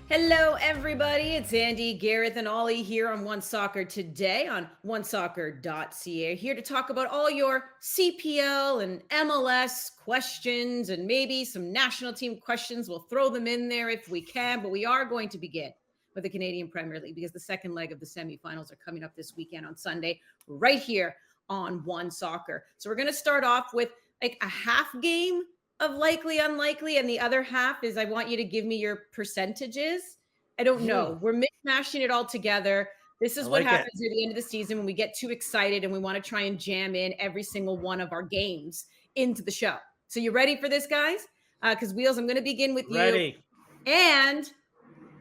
Hello, everybody. It's Andy, Gareth, and Ollie here on One Soccer today on onesoccer.ca. Here to talk about all your CPL and MLS questions and maybe some national team questions. We'll throw them in there if we can, but we are going to begin with the Canadian Premier League because the second leg of the semifinals are coming up this weekend on Sunday, right here on One Soccer. So we're going to start off with like a half game of likely, unlikely, and the other half is I want you to give me your percentages. I don't know. We're mishmashing it all together. This is what happens at the end of the season when we get too excited and we want to try and jam in every single one of our games into the show. So you ready for this, guys? Because Wheels, I'm going to begin with you. And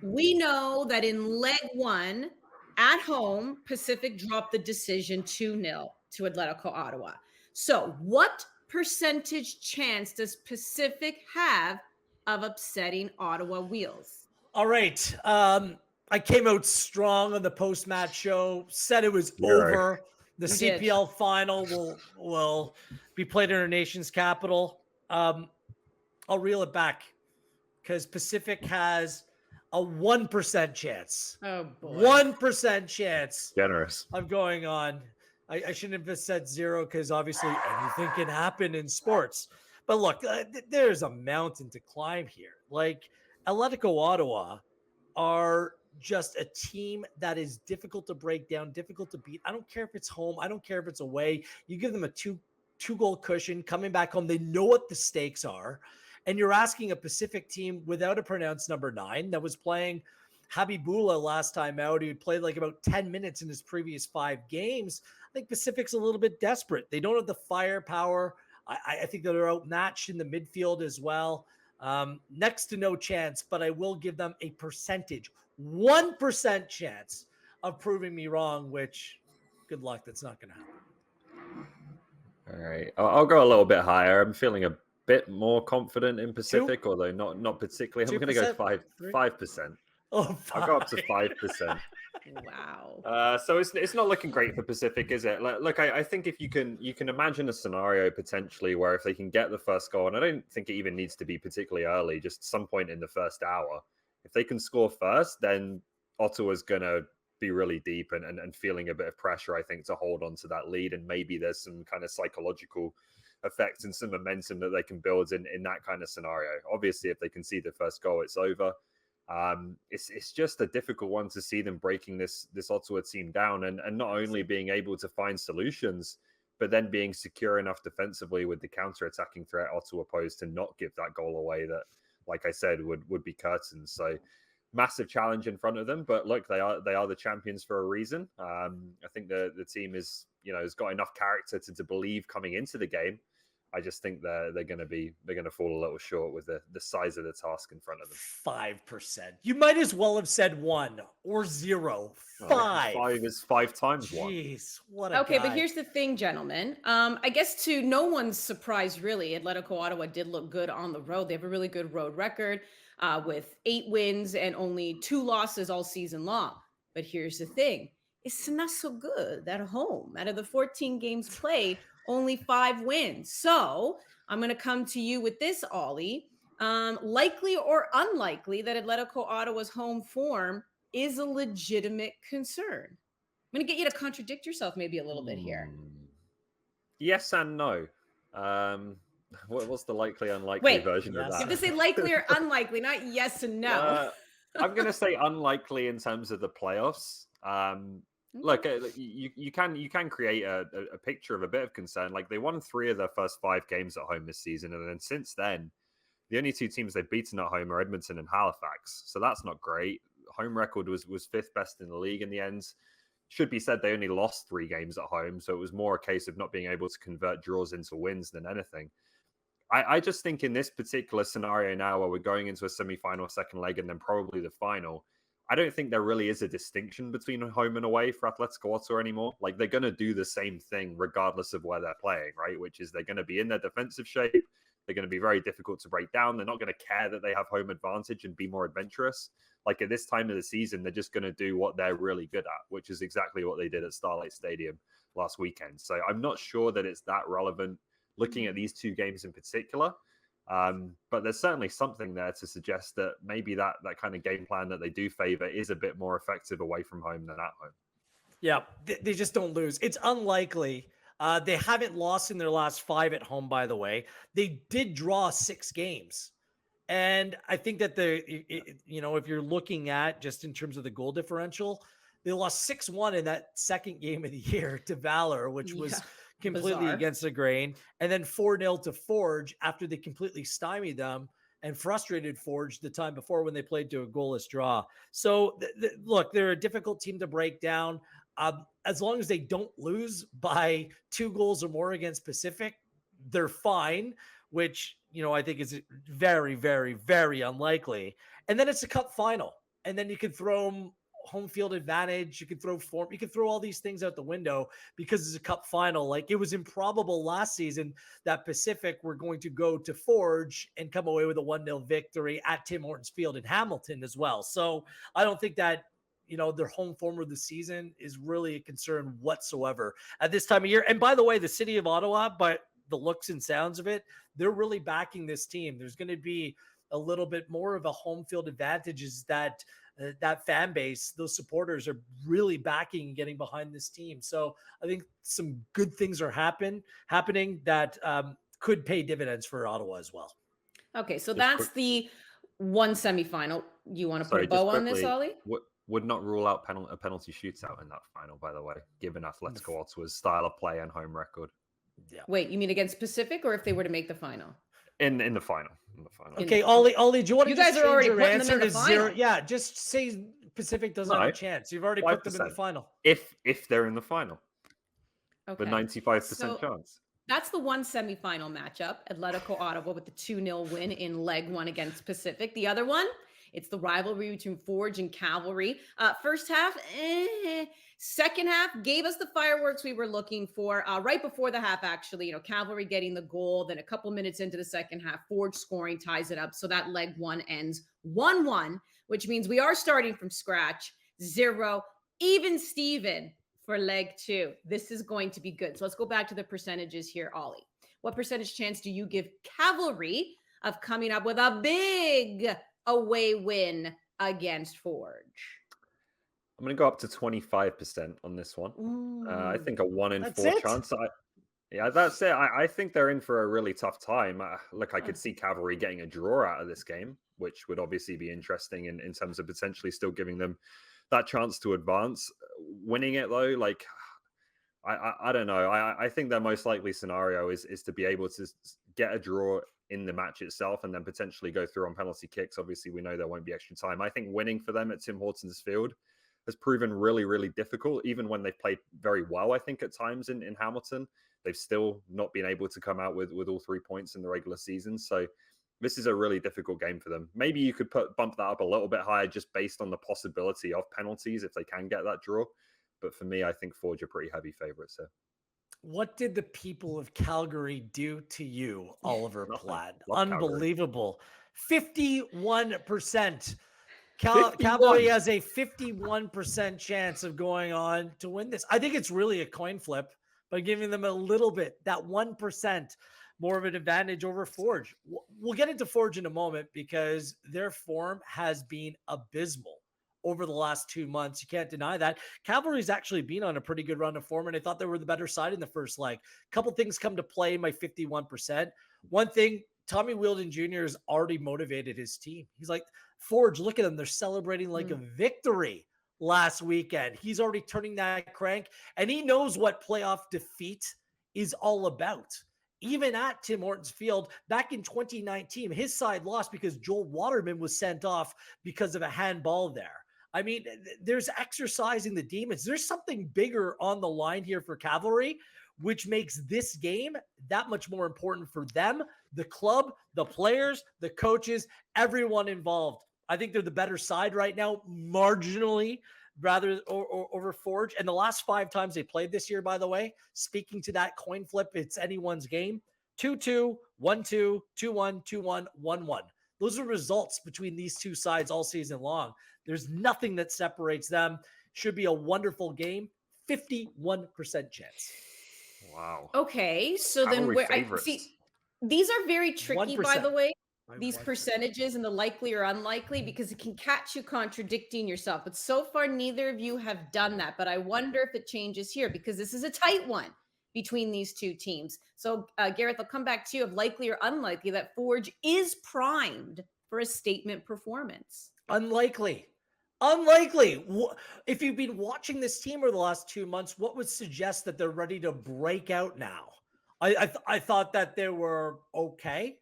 we know that in leg one, at home, Pacific dropped the decision 2-0 to Atletico Ottawa. So what percentage chance does Pacific have of upsetting Ottawa, Wheels? All right. I came out strong on the post-match show, said it was over. The CPL final will be played in our nation's capital. I'll reel it back because Pacific has a 1% chance. Oh, boy. 1% chance. Generous. Of going on. I shouldn't have said zero because obviously anything can happen in sports. But look, there's a mountain to climb here. Like, Atletico Ottawa are just a team that is difficult to break down, difficult to beat. I don't care if it's home. I don't care if it's away. You give them a two-goal cushion coming back home. They know what the stakes are. And you're asking a Pacific team without a pronounced number 9 that was playing Habibullah last time out. He played like about 10 minutes in his previous 5 games. I think Pacific's a little bit desperate. They don't have the firepower. I think that they're outmatched in the midfield as well. Next to no chance, but I will give them a percentage, 1% chance of proving me wrong, which good luck. That's not going to happen. All right. I'll go a little bit higher. I'm feeling a bit more confident in Pacific, although not particularly. I'm going to go 5%. Oh, I'll go up to 5%. Wow. So it's not looking great for Pacific, is it? Look, I think if you can imagine a scenario potentially where if they can get the first goal, and I don't think it even needs to be particularly early, just some point in the first hour. If they can score first, then Ottawa's going to be really deep and feeling a bit of pressure, I think, to hold on to that lead. And maybe there's some kind of psychological effects and some momentum that they can build in that kind of scenario. Obviously, if they can see the first goal, it's over. It's just a difficult one to see them breaking this Ottawa team down and not only being able to find solutions, but then being secure enough defensively with the counter-attacking threat Ottawa posed to not give that goal away that, like I said, would be curtains. So massive challenge in front of them. But look, they are the champions for a reason. I think the team has got enough character to believe coming into the game. I just think they're going to fall a little short with the size of the task in front of them. 5%. You might as well have said 1 or 0. 5. 5 is 5 times 1. Jeez, what a Okay, guy. but here's the thing, gentlemen. I guess to no one's surprise, really, Atletico Ottawa did look good on the road. They have a really good road record with 8 wins and only 2 losses all season long. But here's the thing. It's not so good at home. Out of the 14 games played, only 5 wins. So I'm going to come to you with this, Ollie. Likely or unlikely that Atletico Ottawa's home form is a legitimate concern? I'm going to get you to contradict yourself maybe a little bit here. Yes and no. What's the likely, unlikely version of that? You have to say likely or unlikely, not yes and no. I'm going to say unlikely in terms of the playoffs. Look, you can create a picture of a bit of concern. Like, they won 3 of their first 5 games at home this season, and then since then, the only 2 teams they've beaten at home are Edmonton and Halifax. So that's not great. Home record was 5th best in the league in the end. Should be said they only lost 3 games at home, so it was more a case of not being able to convert draws into wins than anything. I just think in this particular scenario now where we're going into a semi-final second leg and then probably the final, I don't think there really is a distinction between home and away for Atletico Ottawa anymore. Like, they're going to do the same thing regardless of where they're playing, right? Which is they're going to be in their defensive shape. They're going to be very difficult to break down. They're not going to care that they have home advantage and be more adventurous. Like, at this time of the season, they're just going to do what they're really good at, which is exactly what they did at Starlight Stadium last weekend. So I'm not sure that it's that relevant looking at these 2 games in particular. But there's certainly something there to suggest that maybe that kind of game plan that they do favor is a bit more effective away from home than at home. Yeah, they just don't lose. It's unlikely. They haven't lost in their last 5 at home, by the way. They did draw 6 games. And I think that if you're looking at just in terms of the goal differential, they lost 6-1 in that second game of the year to Valor, which was completely bizarre. against the grain. And then 4-0 to Forge after they completely stymied them and frustrated Forge the time before when they played to a goalless draw. So look, they're a difficult team to break down. As long as they don't lose by 2 goals or more against Pacific, they're fine, which, I think is very, very, very unlikely. And then it's a cup final. And then you can throw them home field advantage. You can throw form. You can throw all these things out the window because it's a cup final. Like, it was improbable last season that Pacific were going to go to Forge and come away with a 1-0 victory at Tim Hortons Field in Hamilton as well. So I don't think that, their home form of the season is really a concern whatsoever at this time of year. And by the way, the city of Ottawa, but the looks and sounds of it, they're really backing this team. There's going to be a little bit more of a home field advantage, is that fan base, those supporters are really backing and getting behind this team. So I think some good things are happening that could pay dividends for Ottawa as well. Okay, so that's the one semifinal. You want to put a bow on this, Ollie? Would not rule out a penalty shootout in that final, by the way, given Atletico Ottawa's style of play and home record. Yeah. Wait, you mean against Pacific, or if they were to make the final? In the final. Okay, Ollie, do you want to you guys are already putting them in the final? 0? Yeah, just say Pacific doesn't have a chance. You've already put them in the final. If they're in the final. Okay. The 95% chance. That's the one semifinal matchup, Atletico Ottawa with the 2-0 win in leg 1 against Pacific. The other one, it's the rivalry between Forge and Cavalry. First half, second half gave us the fireworks we were looking for. Right before the half, actually, Cavalry getting the goal. Then a couple minutes into the second half, Forge scoring ties it up. So that leg 1 ends 1-1, which means we are starting from scratch. 0, even Steven for leg 2. This is going to be good. So let's go back to the percentages here, Ollie. What percentage chance do you give Cavalry of coming up with a big away win against Forge? I'm going to go up to 25% on this one. I think a 1 in 4 chance. That's it. I think they're in for a really tough time. I could see Cavalry getting a draw out of this game, which would obviously be interesting in terms of potentially still giving them that chance to advance. Winning it, though, I don't know. I think their most likely scenario is to be able to get a draw in the match itself and then potentially go through on penalty kicks. Obviously, we know there won't be extra time. I think winning for them at Tim Hortons Field has proven really, really difficult. Even when they've played very well, I think at times in Hamilton, they've still not been able to come out with all 3 points in the regular season. So this is a really difficult game for them. Maybe you could bump that up a little bit higher just based on the possibility of penalties if they can get that draw. But for me, I think Forge are pretty heavy favorites here. What did the people of Calgary do to you, Oliver Platt? Love Unbelievable. 51%. Cavalry has a 51% chance of going on to win this. I think it's really a coin flip by giving them a little bit, that 1% more of an advantage over Forge. We'll get into Forge in a moment because their form has been abysmal over the last 2 months. You can't deny that. Cavalry's actually been on a pretty good run of form, and I thought they were the better side in the first leg. A couple things come to play in my 51%. One thing, Tommy Wheeldon Jr. has already motivated his team. He's like, Forge, look at them. They're celebrating like a victory last weekend. He's already turning that crank, and he knows what playoff defeat is all about. Even at Tim Hortons Field back in 2019, his side lost because Joel Waterman was sent off because of a handball there. I mean, there's exercising the demons. There's something bigger on the line here for Cavalry, which makes this game that much more important for them, the club, the players, the coaches, everyone involved. I think they're the better side right now, marginally, rather over Forge. And the last 5 times they played this year, by the way, speaking to that coin flip, it's anyone's game. 2-2, 1-2, 2-1, 2-1, 1-1. Those are results between these two sides all season long. There's nothing that separates them. Should be a wonderful game. 51% chance. Wow. Okay, so then where I see These are very tricky, by the 1%. way, By these 1%. percentages and the likely or unlikely, because it can catch you contradicting yourself. But so far, neither of you have done that. But I wonder if it changes here because this is a tight one between these two teams. So, Gareth, I'll come back to you of likely or unlikely that Forge is primed for a statement performance. Unlikely. Unlikely. If you've been watching this team over the last 2 months, what would suggest that they're ready to break out now? I thought that they were okay,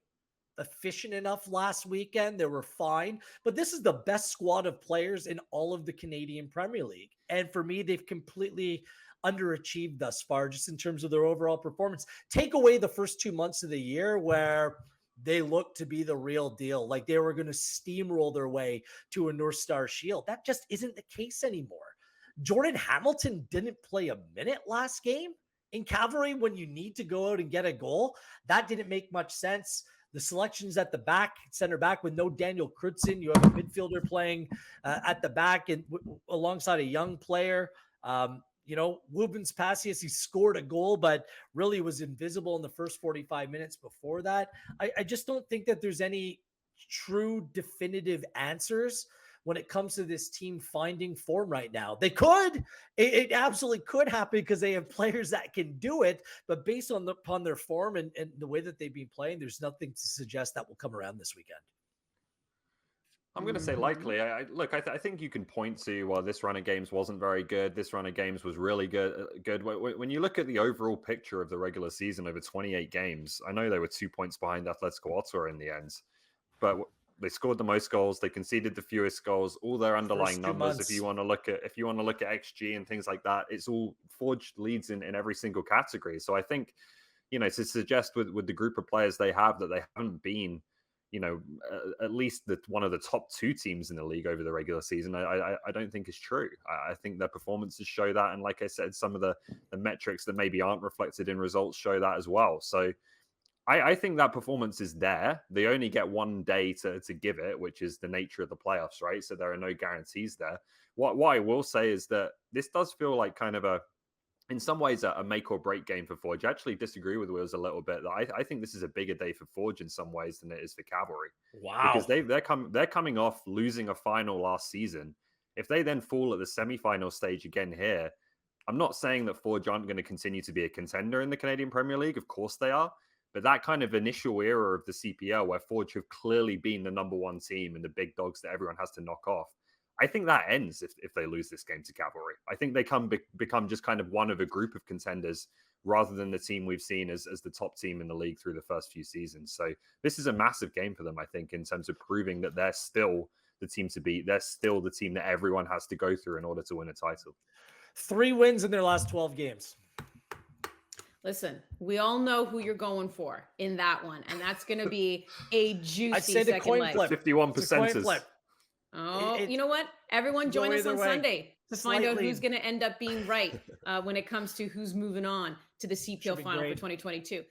efficient enough last weekend. They were fine, but this is the best squad of players in all of the Canadian Premier League. And for me, they've completely underachieved thus far, just in terms of their overall performance. Take away the first 2 months of the year where they looked to be the real deal, like they were going to steamroll their way to a North Star Shield. That just isn't the case anymore. Jordan Hamilton didn't play a minute last game in Cavalry when you need to go out and get a goal. That didn't make much sense. The selections at the back, center back, with no Daniel Crutzen, you have a midfielder playing at the back and alongside a young player. Rubens Passius, he scored a goal, but really was invisible in the first 45 minutes before that. I just don't think that there's any true definitive answers when it comes to this team finding form right now. They could, it absolutely could happen because they have players that can do it, but based upon their form and the way that they've been playing, there's nothing to suggest that will come around this weekend. I'm going to say likely. I think you can point to, well, this run of games wasn't very good. This run of games was really good. When you look at the overall picture of the regular season over 28 games, I know they were 2 points behind Atletico Ottawa in the end, but they scored the most goals. They conceded the fewest goals. All their underlying numbers, if you want to look at XG and things like that, it's all forged leads in every single category. So I think, to suggest with the group of players they have that they haven't been, at least one of the top two teams in the league over the regular season, I don't think is true. I think their performances show that. And like I said, some of the metrics that maybe aren't reflected in results show that as well. So I think that performance is there. They only get 1 day to give it, which is the nature of the playoffs, right? So there are no guarantees there. What I will say is that this does feel like kind of in some ways, a make or break game for Forge. I actually disagree with Wills a little bit. I think this is a bigger day for Forge in some ways than it is for Cavalry. Wow. Because they're coming off losing a final last season. If they then fall at the semi-final stage again here, I'm not saying that Forge aren't going to continue to be a contender in the Canadian Premier League. Of course they are. But that kind of initial era of the CPL where Forge have clearly been the number one team and the big dogs that everyone has to knock off, I think that ends if they lose this game to Cavalry. I think they become just kind of one of a group of contenders rather than the team we've seen as the top team in the league through the first few seasons. So this is a massive game for them, I think, in terms of proving that they're still the team to beat. They're still the team that everyone has to go through in order to win a title. 3 wins in their last 12 games. Listen, we all know who you're going for in that one, and that's going to be a juicy I'd say the second coin leg. flip. 51%. Oh, you know what? Everyone join us on Sunday to find out who's going to end up being right when it comes to who's moving on to the CPL final for 2022.